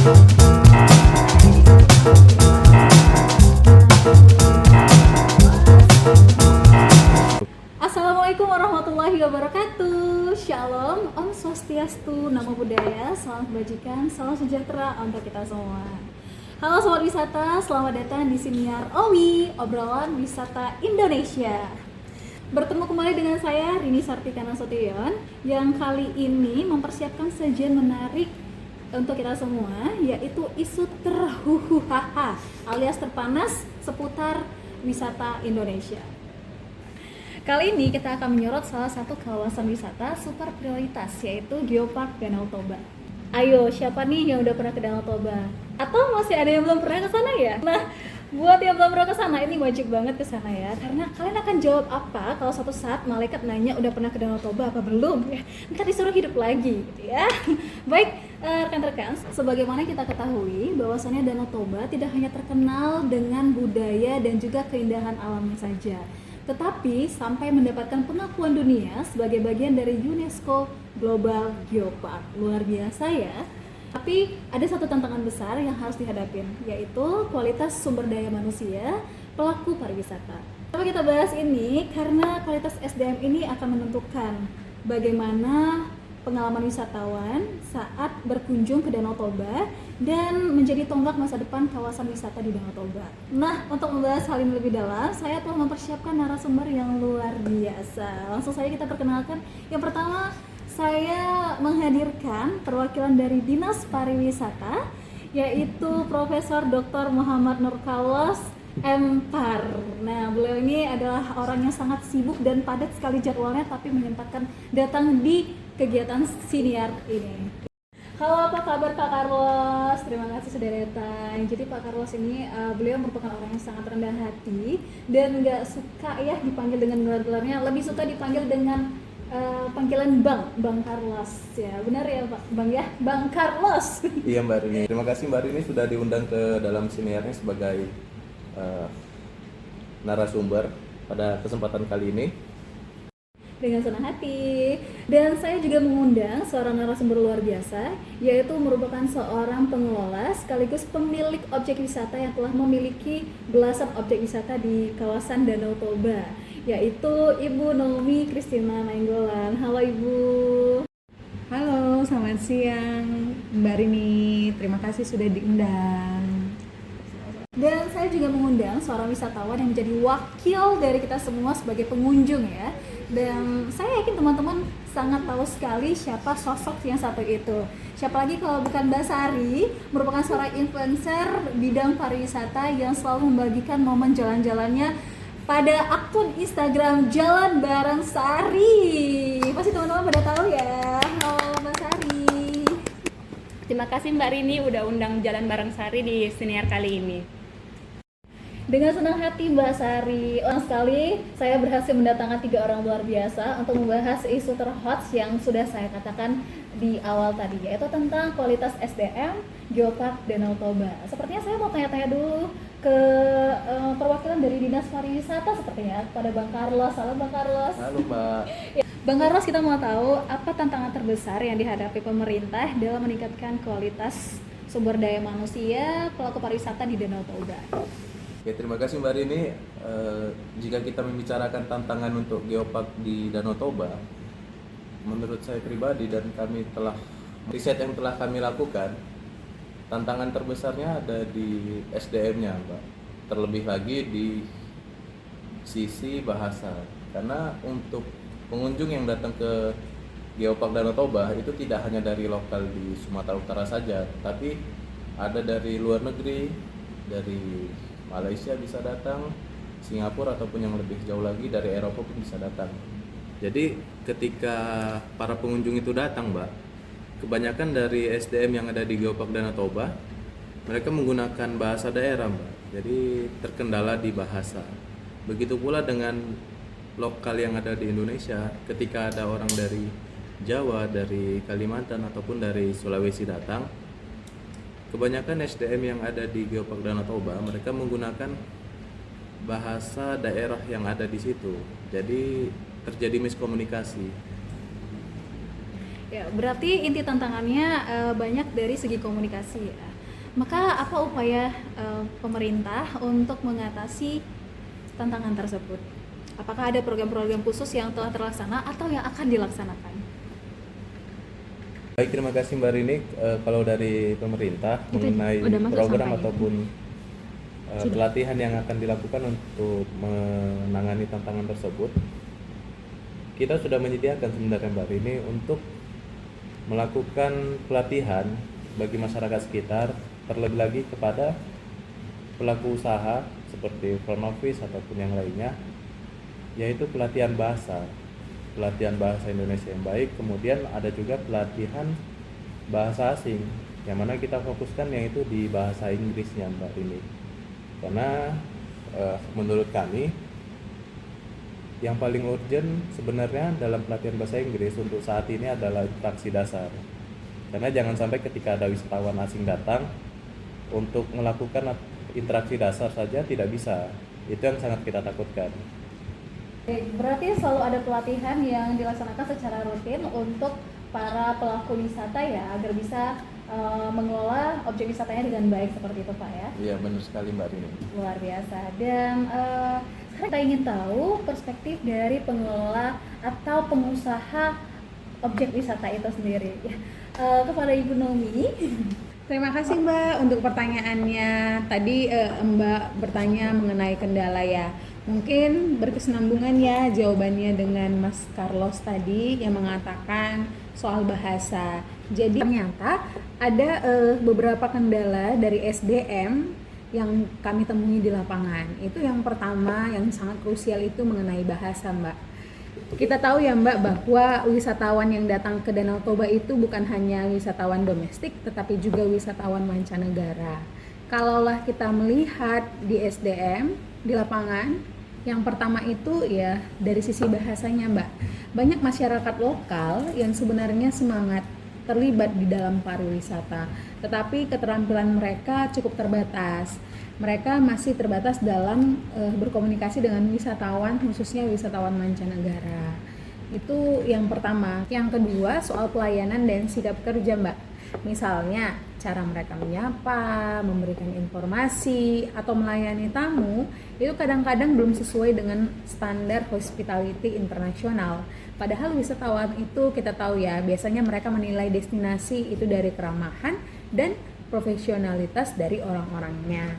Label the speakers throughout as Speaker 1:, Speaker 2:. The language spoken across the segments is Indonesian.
Speaker 1: Assalamualaikum warahmatullahi wabarakatuh. Shalom, Om Swastiastu, Namo Buddhaya, salam kebajikan, salam sejahtera untuk kita semua. Halo sobat wisata, selamat datang di Siniar Owi, obrolan wisata Indonesia. Bertemu kembali dengan saya Rini Sartika Nasution yang kali ini mempersiapkan sajian menarik untuk kita semua, yaitu isu terhuhuhaha alias terpanas seputar wisata Indonesia. Kali ini kita akan menyorot salah satu kawasan wisata super prioritas, yaitu Geopark Danau Toba. Ayo, siapa nih yang udah pernah ke Danau Toba? Atau masih ada yang belum pernah ke sana ya? Nah, buat yang belum pernah ke sana, ini wajib banget ke sana ya. Karena kalian akan jawab apa kalau suatu saat malaikat nanya udah pernah ke Danau Toba apa belum? Ya, ntar disuruh hidup lagi gitu ya. Baik, rekan-rekan, sebagaimana kita ketahui bahwasannya Danau Toba tidak hanya terkenal dengan budaya dan juga keindahan alamnya saja, tetapi sampai mendapatkan pengakuan dunia sebagai bagian dari UNESCO Global Geopark. Luar biasa ya. Tapi ada satu tantangan besar yang harus dihadapin, yaitu kualitas sumber daya manusia pelaku pariwisata. Kenapa kita bahas ini? Karena kualitas SDM ini akan menentukan bagaimana pengalaman wisatawan saat berkunjung ke Danau Toba dan menjadi tonggak masa depan kawasan wisata di Danau Toba. Nah, untuk membahas hal ini lebih dalam, saya telah mempersiapkan narasumber yang luar biasa. Langsung saja kita perkenalkan. Yang pertama, saya menghadirkan perwakilan dari Dinas Pariwisata, yaitu Profesor Dr. Muhammad Nur Kalos Empar. Nah, beliau ini adalah orang yang sangat sibuk dan padat sekali jadwalnya, tapi menyempatkan datang di kegiatan Siniar ini. Halo, apa kabar Pak Carlos? Terima kasih sudah datang. Jadi Pak Carlos ini beliau merupakan orang yang sangat rendah hati dan nggak suka ya dipanggil dengan gelar-gelarnya, lebih suka dipanggil dengan panggilan Bang Carlos ya. Benar ya Pak Bang ya? Bang Carlos.
Speaker 2: Iya Mbak Rini. Terima kasih Mbak Rini sudah diundang ke dalam Siniarnya sebagai narasumber pada kesempatan kali ini.
Speaker 1: Dengan senang hati. Dan saya juga mengundang seorang narasumber luar biasa, yaitu merupakan seorang pengelola sekaligus pemilik objek wisata yang telah memiliki belasan objek wisata di kawasan Danau Toba, yaitu Ibu Naomi Christina Nainggolan. Halo Ibu.
Speaker 3: Halo, selamat siang Mbak Rini. Terima kasih sudah diundang.
Speaker 1: Dan saya juga mengundang seorang wisatawan yang menjadi wakil dari kita semua sebagai pengunjung ya. Dan saya yakin teman-teman sangat tahu sekali siapa sosok yang satu itu. Siapa lagi kalau bukan Mbak Sari, merupakan seorang influencer bidang pariwisata yang selalu membagikan momen jalan-jalannya pada akun Instagram Jalan Bareng Sari. Pasti teman-teman pada tahu ya. Halo Mbak Sari.
Speaker 4: Terima kasih Mbak Rini udah undang Jalan Bareng Sari di Siniar kali ini.
Speaker 1: Dengan senang hati Mbak Sari, sekali saya berhasil mendatangkan 3 orang luar biasa untuk membahas isu terhot yang sudah saya katakan di awal tadi, yaitu tentang kualitas SDM Geopark Danau Toba. Sepertinya saya mau tanya-tanya dulu ke perwakilan dari Dinas Pariwisata sepertinya, pada Bang Carlos. Halo Bang Carlos.
Speaker 2: Halo Mbak.
Speaker 1: Bang Carlos, kita mau tahu apa tantangan terbesar yang dihadapi pemerintah dalam meningkatkan kualitas sumber daya manusia pelaku pariwisata di Danau Toba.
Speaker 2: Ya, terima kasih Mbak Rini. Jika kita membicarakan tantangan untuk Geopark di Danau Toba, menurut saya pribadi dan kami telah riset yang telah kami lakukan, tantangan terbesarnya ada di SDM-nya, Mbak. Terlebih lagi di sisi bahasa. Karena untuk pengunjung yang datang ke Geopark Danau Toba itu tidak hanya dari lokal di Sumatera Utara saja, tapi ada dari luar negeri, dari Malaysia bisa datang, Singapura ataupun yang lebih jauh lagi dari Eropa pun bisa datang. Jadi ketika para pengunjung itu datang, Mbak, kebanyakan dari SDM yang ada di Geopark Danau Toba, mereka menggunakan bahasa daerah, Mbak. Jadi terkendala di bahasa. Begitu pula dengan lokal yang ada di Indonesia, ketika ada orang dari Jawa, dari Kalimantan ataupun dari Sulawesi datang, kebanyakan SDM yang ada di Geopark Danau Toba mereka menggunakan bahasa daerah yang ada di situ. Jadi terjadi miskomunikasi.
Speaker 1: Ya, berarti inti tantangannya banyak dari segi komunikasi ya. Maka apa upaya pemerintah untuk mengatasi tantangan tersebut? Apakah ada program-program khusus yang telah terlaksana atau yang akan dilaksanakan?
Speaker 2: Baik, terima kasih Mbak Rini. Kalau dari pemerintah
Speaker 4: Itu
Speaker 2: mengenai
Speaker 4: udah masuk
Speaker 2: program
Speaker 4: sampahnya.
Speaker 2: ataupun pelatihan yang akan dilakukan untuk menangani tantangan tersebut, kita sudah menyediakan sebenarnya Mbak Rini untuk melakukan pelatihan bagi masyarakat sekitar, terlebih lagi kepada pelaku usaha seperti front office ataupun yang lainnya, yaitu pelatihan bahasa Indonesia yang baik. Kemudian ada juga pelatihan bahasa asing, yang mana kita fokuskan yaitu di bahasa Inggrisnya Mbak Rini. Karena menurut kami yang paling urgent sebenarnya dalam pelatihan bahasa Inggris untuk saat ini adalah interaksi dasar. Karena jangan sampai ketika ada wisatawan asing datang, untuk melakukan interaksi dasar saja tidak bisa. Itu yang sangat kita takutkan.
Speaker 1: Berarti selalu ada pelatihan yang dilaksanakan secara rutin untuk para pelaku wisata ya, agar bisa mengelola objek wisatanya dengan baik seperti itu Pak ya.
Speaker 2: Iya, benar sekali Mbak Rini.
Speaker 1: Luar biasa. Dan sekarang kita ingin tahu perspektif dari pengelola atau pengusaha objek wisata itu sendiri. Kepada Ibu Nomi.
Speaker 3: Terima kasih Mbak untuk pertanyaannya. Tadi Mbak bertanya mengenai kendala ya. Mungkin berkesinambungan ya jawabannya dengan Mas Carlos tadi yang mengatakan soal bahasa. Jadi ternyata ada beberapa kendala dari SDM yang kami temui di lapangan. Itu yang pertama yang sangat krusial itu mengenai bahasa Mbak. Kita tahu ya Mbak bahwa wisatawan yang datang ke Danau Toba itu bukan hanya wisatawan domestik tetapi juga wisatawan mancanegara. Kalaulah kita melihat di SDM di lapangan, yang pertama itu ya dari sisi bahasanya Mbak. Banyak masyarakat lokal yang sebenarnya semangat terlibat di dalam pariwisata, tetapi keterampilan mereka cukup terbatas. Mereka masih terbatas dalam berkomunikasi dengan wisatawan, khususnya wisatawan mancanegara. Itu yang pertama. Yang kedua, soal pelayanan dan sikap kerja Mbak. Misalnya, cara mereka menyapa, memberikan informasi, atau melayani tamu, itu kadang-kadang belum sesuai dengan standar hospitality internasional. Padahal wisatawan itu kita tahu ya, biasanya mereka menilai destinasi itu dari keramahan dan profesionalitas dari orang-orangnya.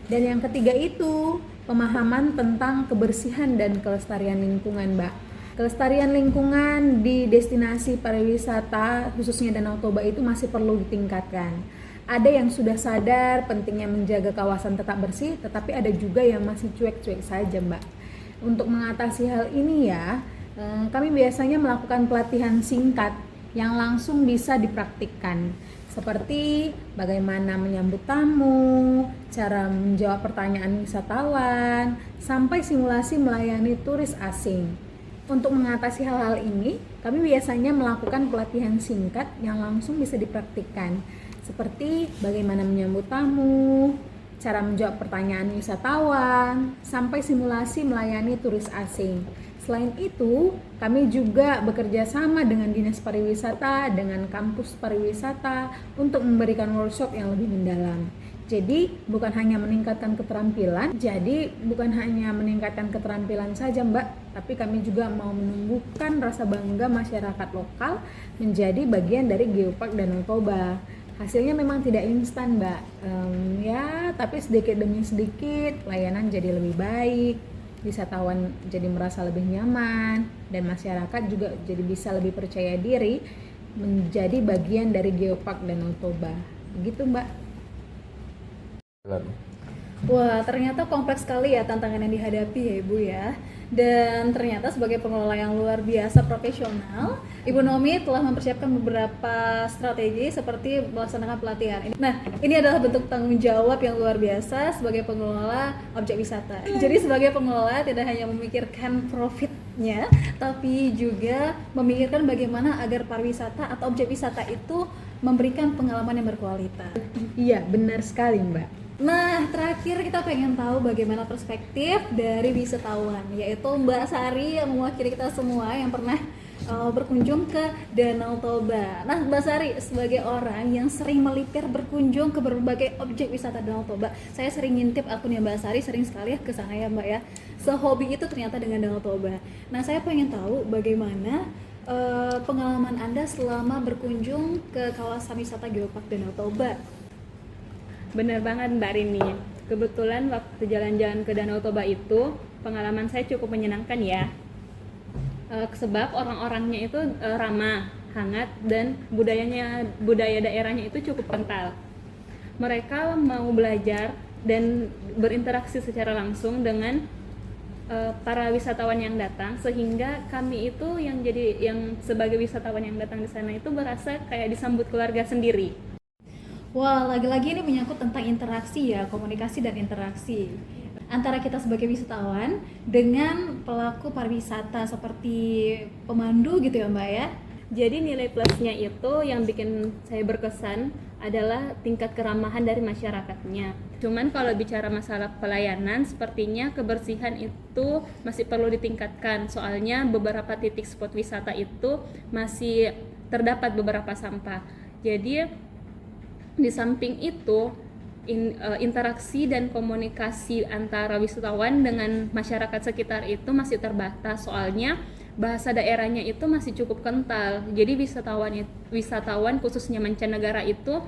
Speaker 3: Dan yang ketiga itu pemahaman tentang kebersihan dan kelestarian lingkungan Mbak. Kelestarian lingkungan di destinasi pariwisata khususnya Danau Toba itu masih perlu ditingkatkan. Ada yang sudah sadar pentingnya menjaga kawasan tetap bersih, tetapi ada juga yang masih cuek-cuek saja Mbak. Untuk mengatasi hal ini ya, kami biasanya melakukan pelatihan singkat yang langsung bisa dipraktikkan. Seperti bagaimana menyambut tamu, cara menjawab pertanyaan wisatawan, sampai simulasi melayani turis asing. Untuk mengatasi hal-hal ini, kami biasanya melakukan pelatihan singkat yang langsung bisa dipraktikkan. Seperti bagaimana menyambut tamu, cara menjawab pertanyaan wisatawan, sampai simulasi melayani turis asing. Selain itu, kami juga bekerja sama dengan Dinas Pariwisata, dengan kampus pariwisata untuk memberikan workshop yang lebih mendalam. Jadi, bukan hanya meningkatkan keterampilan saja Mbak, tapi kami juga mau menumbuhkan rasa bangga masyarakat lokal menjadi bagian dari Geopark Danau Toba. Hasilnya memang tidak instan Mbak, ya tapi sedikit demi sedikit layanan jadi lebih baik, wisatawan jadi merasa lebih nyaman, dan masyarakat juga jadi bisa lebih percaya diri menjadi bagian dari Geopark Danau Toba. Begitu Mbak.
Speaker 1: Wah, ternyata kompleks sekali ya tantangan yang dihadapi ya Ibu ya. Dan ternyata sebagai pengelola yang luar biasa profesional, Ibu Nomi telah mempersiapkan beberapa strategi seperti melaksanakan pelatihan. Nah, ini adalah bentuk tanggung jawab yang luar biasa sebagai pengelola objek wisata. Jadi sebagai pengelola tidak hanya memikirkan profitnya, tapi juga memikirkan bagaimana agar pariwisata atau objek wisata itu memberikan pengalaman yang berkualitas.
Speaker 3: Iya, benar sekali Mbak.
Speaker 1: Nah, terakhir kita pengen tahu bagaimana perspektif dari wisatawan, yaitu Mbak Sari yang mewakili kita semua yang pernah berkunjung ke Danau Toba. Nah, Mbak Sari sebagai orang yang sering melipir berkunjung ke berbagai objek wisata Danau Toba, saya sering ngintip akunnya Mbak Sari, sering sekali ya ke sana ya Mbak ya. Sehobi itu ternyata dengan Danau Toba. Nah, saya pengen tahu bagaimana pengalaman Anda selama berkunjung ke kawasan wisata Geopark Danau Toba.
Speaker 4: Bener banget Mbak Rini. Kebetulan waktu jalan-jalan ke Danau Toba itu pengalaman saya cukup menyenangkan ya. Sebab orang-orangnya itu ramah, hangat, dan budaya daerahnya itu cukup kental. Mereka mau belajar dan berinteraksi secara langsung dengan para wisatawan yang datang, sehingga kami itu yang sebagai wisatawan yang datang di sana itu berasa kayak disambut keluarga sendiri.
Speaker 1: Wah, lagi-lagi ini menyangkut tentang interaksi ya, komunikasi dan interaksi antara kita sebagai wisatawan dengan pelaku pariwisata seperti pemandu gitu ya Mbak ya.
Speaker 4: Jadi nilai plusnya itu yang bikin saya berkesan adalah tingkat keramahan dari masyarakatnya. Cuman kalau bicara masalah pelayanan, sepertinya kebersihan itu masih perlu ditingkatkan. Soalnya beberapa titik spot wisata itu masih terdapat beberapa sampah. Jadi di samping itu interaksi dan komunikasi antara wisatawan dengan masyarakat sekitar itu masih terbatas, soalnya bahasa daerahnya itu masih cukup kental. Jadi wisatawan khususnya mancanegara itu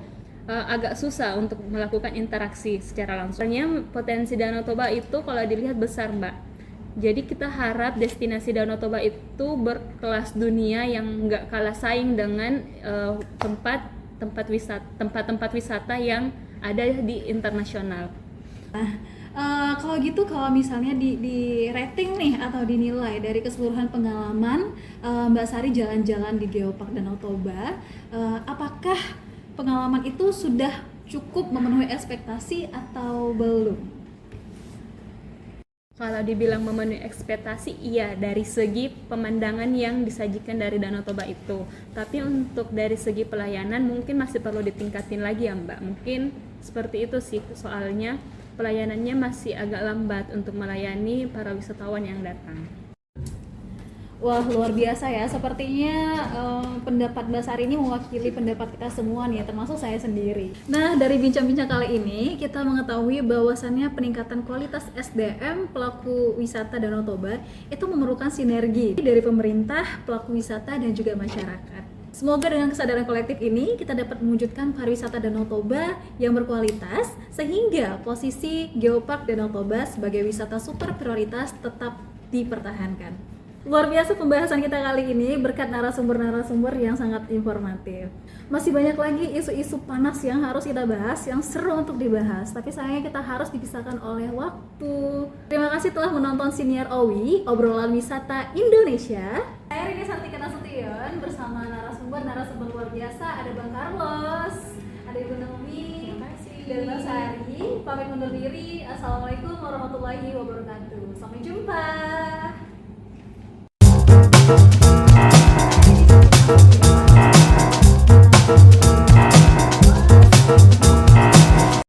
Speaker 4: agak susah untuk melakukan interaksi secara langsung. Soalnya potensi Danau Toba itu kalau dilihat besar Mbak. Jadi kita harap destinasi Danau Toba itu berkelas dunia yang nggak kalah saing dengan tempat-tempat wisata yang ada di internasional.
Speaker 1: Kalau gitu, kalau misalnya di rating nih atau dinilai dari keseluruhan pengalaman Mbak Sari jalan-jalan di Geopark Danau Toba, apakah pengalaman itu sudah cukup memenuhi ekspektasi atau belum?
Speaker 4: Kalau dibilang memenuhi ekspektasi, iya, dari segi pemandangan yang disajikan dari Danau Toba itu. Tapi untuk dari segi pelayanan mungkin masih perlu ditingkatin lagi ya Mbak. Mungkin seperti itu sih, soalnya pelayanannya masih agak lambat untuk melayani para wisatawan yang datang.
Speaker 1: Wah, luar biasa ya. Sepertinya pendapat Mbak Sari ini mewakili pendapat kita semua nih, termasuk saya sendiri. Nah, dari bincang-bincang kali ini kita mengetahui bahwasannya peningkatan kualitas SDM pelaku wisata Danau Toba itu memerlukan sinergi dari pemerintah, pelaku wisata, dan juga masyarakat. Semoga dengan kesadaran kolektif ini kita dapat mewujudkan pariwisata Danau Toba yang berkualitas sehingga posisi Geopark Danau Toba sebagai wisata super prioritas tetap dipertahankan. Luar biasa pembahasan kita kali ini berkat narasumber-narasumber yang sangat informatif. Masih banyak lagi isu-isu panas yang harus kita bahas, yang seru untuk dibahas, tapi sayangnya kita harus dipisahkan oleh waktu. Terima kasih telah menonton Siniar Owi, obrolan wisata Indonesia. Saya Rini Sartika Nasution bersama narasumber luar biasa, ada Bang Carlos, ada Ibu Naomi, dan Mbak Sari. Pamit undur diri. Assalamualaikum warahmatullahi wabarakatuh. Sampai jumpa.